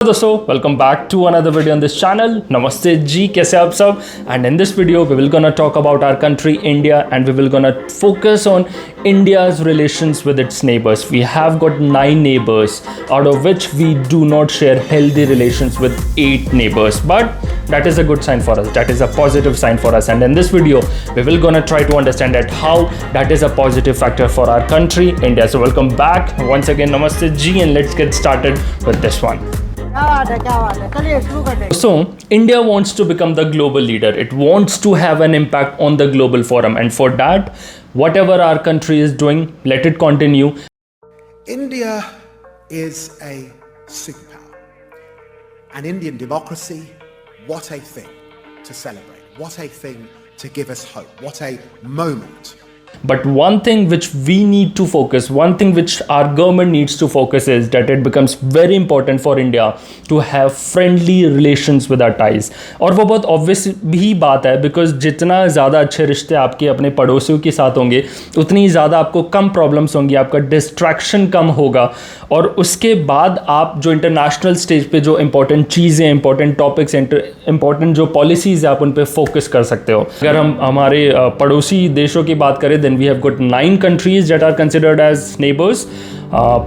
दोस्तों welcome back to another video on this channel. नमस्ते जी, कैसे आप सब. And in this video we will gonna talk about our country India and we will gonna focus on India's relations with its neighbors. We have got 9 neighbors, out of which we do not share healthy relations with 8 neighbors. But that is a good sign for us. That is a positive sign for us. And in this video, we will gonna try to understand that how that is a positive factor for our country, India. So welcome back once again. Namaste ji, and let's get started with this one. So, India wants to become the global leader. It wants to have an impact on the global forum, and for that, whatever our country is doing, let it continue. India is a superpower. And Indian democracy, what a thing to celebrate. What a thing to give us hope. What a moment. But one thing which we need to focus, one thing which our government needs to focus is that it becomes very important for India to have friendly relations with our ties. और वो बहुत obvious भी बात है, because जितना ज़्यादा अच्छे रिश्ते आपके अपने पड़ोसियों के साथ होंगे उतनी ज़्यादा आपको कम प्रॉब्लम्स होंगी, आपका डिस्ट्रैक्शन कम होगा, और उसके बाद आप जो इंटरनेशनल स्टेज पे जो इंपॉर्टेंट चीज़ें, इंपॉर्टेंट टॉपिक्स, इंपॉर्टेंट जो पॉलिसीज़ है आप उन पर फोकस कर सकते हो. अगर हम हमारे पड़ोसी देशों की बात करें, then we have got 9 countries that are considered as neighbors.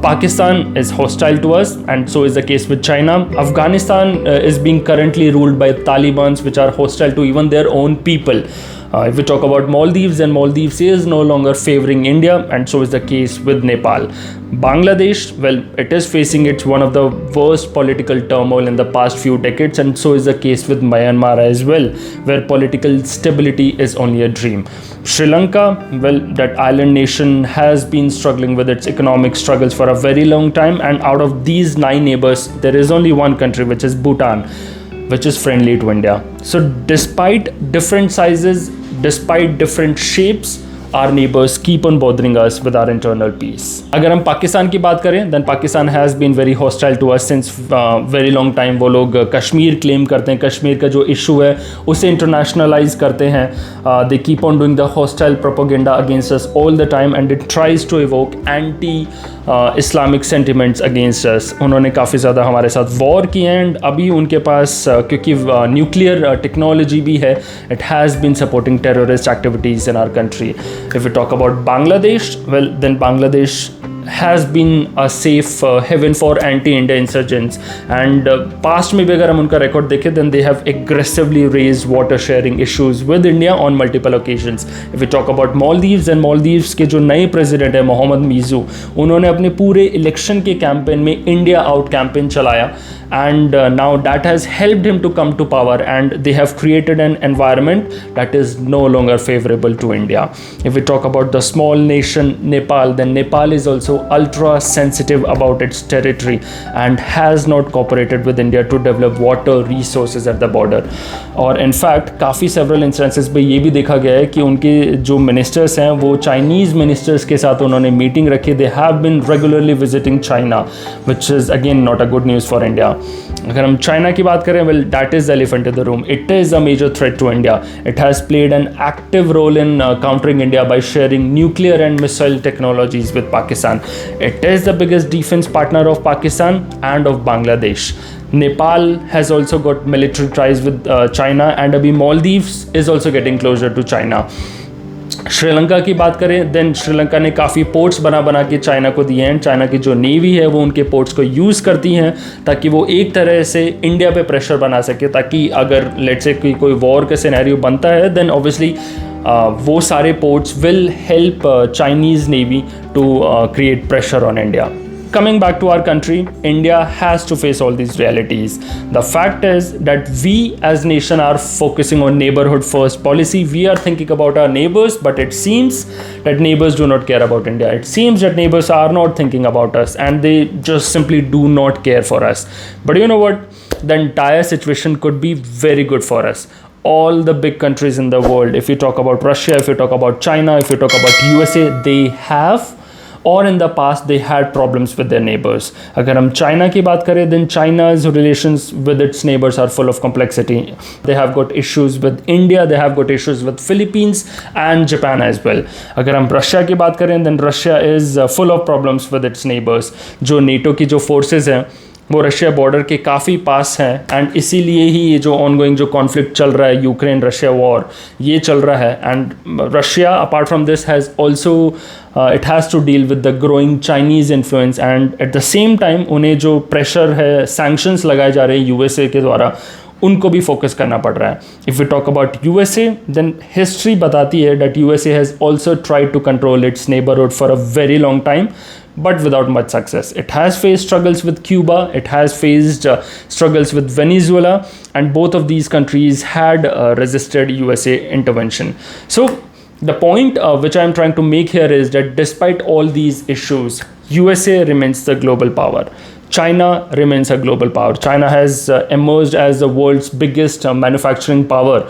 Pakistan is hostile to us, and so is the case with China. Afghanistan is being currently ruled by Taliban, which are hostile to even their own people. If we talk about Maldives, then Maldives is no longer favoring India, and so is the case with Nepal. Bangladesh, well, it is facing its one of the worst political turmoil in the past few decades, and so is the case with Myanmar as well, where political stability is only a dream. Sri Lanka, well, that island nation has been struggling with its economic struggles for a very long time, and out of these 9 neighbors, there is only one country, which is Bhutan, which is friendly to India. So despite different sizes, despite different shapes, our neighbors keep on bothering us with our internal peace. अगर हम पाकिस्तान की बात करें, then Pakistan has been very hostile to us since very long time. वो लोग Kashmir claim करते हैं, कश्मीर का जो इशू है उसे इंटरनेशनलाइज करते हैं. They keep on doing the hostile propaganda against us all the time, and it tries to evoke anti-Islamic sentiments against us. उन्होंने काफ़ी ज़्यादा हमारे साथ वॉर की है, एंड अभी उनके पास क्योंकि न्यूक्लियर टेक्नोलॉजी भी है, it has been supporting terrorist activities in our country. If we talk about Bangladesh, well, then Bangladesh has been a safe haven for anti-India insurgents, and past में भी अगर हम उनका record देखें, then they have aggressively raised water sharing issues with India on multiple occasions. If we talk about Maldives, then Maldives के जो नए president है मोहम्मद मीज़ू, उन्होंने अपने पूरे election के campaign में India out campaign चलाया, and now that has helped him to come to power, and they have created an environment that is no longer favorable to India. If we talk about the small nation Nepal, then Nepal is also ultra sensitive about its territory and has not cooperated with India to develop water resources at the border. और in fact काफ़ी several instances पे ये भी देखा गया है कि उनके जो ministers हैं वो Chinese ministers के साथ उन्होंने meeting रखी. They have been regularly visiting China, which is again not a good news for India. अगर हम चाइना की बात करें, well, that is the elephant in the room. It is a major threat to India. It has played an active role in countering India by sharing nuclear and missile technologies with Pakistan. It is the biggest defense partner of Pakistan and of Bangladesh. Nepal has also got military ties with China, and abhi Maldives is also getting closer to China. Sri Lanka की बात करें, then Sri Lanka ने काफ़ी ports बना के China को दिए हैं. चाइना की जो नेवी है वो उनके पोर्ट्स को यूज़ करती हैं ताकि वो एक तरह से इंडिया पे प्रेशर बना सके, ताकि अगर लेट्स से कोई वॉर का सिनेरियो बनता है, देन ऑब्वियसली वो सारे ports will help Chinese navy to create pressure on India. Coming back to our country, India has to face all these realities. The fact is that we as nation are focusing on neighborhood first policy. We are thinking about our neighbors, but it seems that neighbors do not care about India. It seems that neighbors are not thinking about us, and they just simply do not care for us. But you know what? The entire situation could be very good for us. All the big countries in the world, if you talk about Russia, if you talk about China, if you talk about USA, they have or in the past they had problems with their neighbors. अगर हम China की बात करें, then China's relations with its neighbors are full of complexity. They have got issues with India, they have got issues with Philippines and Japan as well. अगर हम Russia की बात करें, then Russia is full of problems with its neighbors. जो NATO की जो forces हैं वो रशिया बॉर्डर के काफ़ी पास हैं, एंड इसीलिए ही ये जो ऑनगोइंग जो कॉन्फ्लिक्ट चल रहा है, यूक्रेन रशिया वॉर, ये चल रहा है. And Russia apart from this has also it has to deal with the growing Chinese influence, and at the same time उन्हें जो प्रेशर है, sanctions लगाए जा रहे हैं यूएसए के द्वारा, उनको भी फोकस करना पड़ रहा है. If we talk about USA, then history बताती है that USA has also tried to control its neighbourhood for a very long time, but without much success. It has faced struggles with Cuba, it has faced struggles with Venezuela, and both of these countries had resisted USA intervention. So the point which I am trying to make here is that despite all these issues, USA remains the global power. China remains a global power. China has emerged as the world's biggest manufacturing power,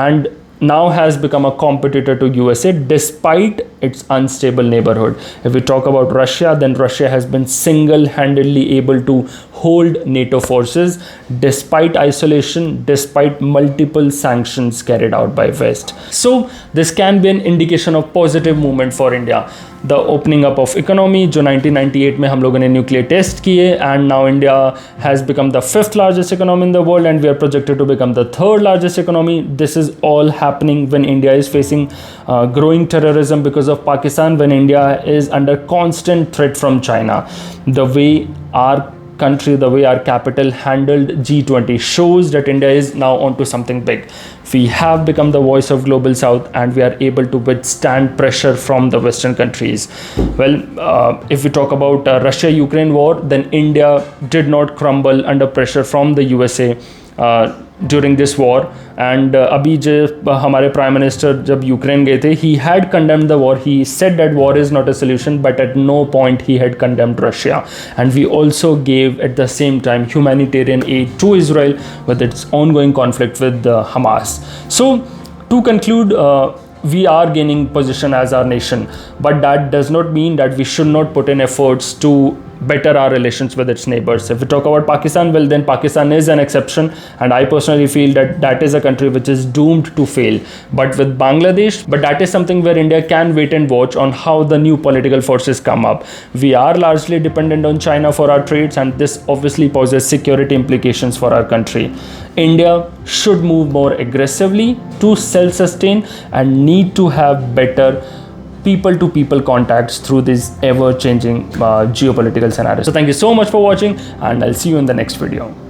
and now has become a competitor to USA despite its unstable neighborhood. If we talk about Russia, then Russia has been single-handedly able to hold NATO forces despite isolation, despite multiple sanctions carried out by West. So this can be an indication of positive movement for India. The opening up of economy, जो 1998 में हम लोगों ने nuclear test किए, and now India has become the 5th largest economy in the world, and we are projected to become the 3rd largest economy. This is all happening when India is facing growing terrorism because of Pakistan, when India is under constant threat from China. The way our country, the way our capital handled G20 shows that India is now onto something big. We have become the voice of global south, and we are able to withstand pressure from the western countries. Well, if we talk about Russia-Ukraine war, then India did not crumble under pressure from the USA during this war. And अभी जब हमारे prime minister जब Ukraine गए थे, he had condemned the war. He said that war is not a solution, but at no point he had condemned Russia. And we also gave at the same time humanitarian aid to Israel with its ongoing conflict with Hamas. So to conclude, we are gaining position as our nation, but that does not mean that we should not put in efforts to better our relations with its neighbors. If we talk about Pakistan, well, then Pakistan is an exception, and I personally feel that that is a country which is doomed to fail. But with Bangladesh, but that is something where India can wait and watch on how the new political forces come up. We are largely dependent on China for our trades, and this obviously poses security implications for our country. India should move more aggressively to self-sustain and need to have better people-to-people contacts through this ever-changing geopolitical scenario. So thank you so much for watching, and I'll see you in the next video.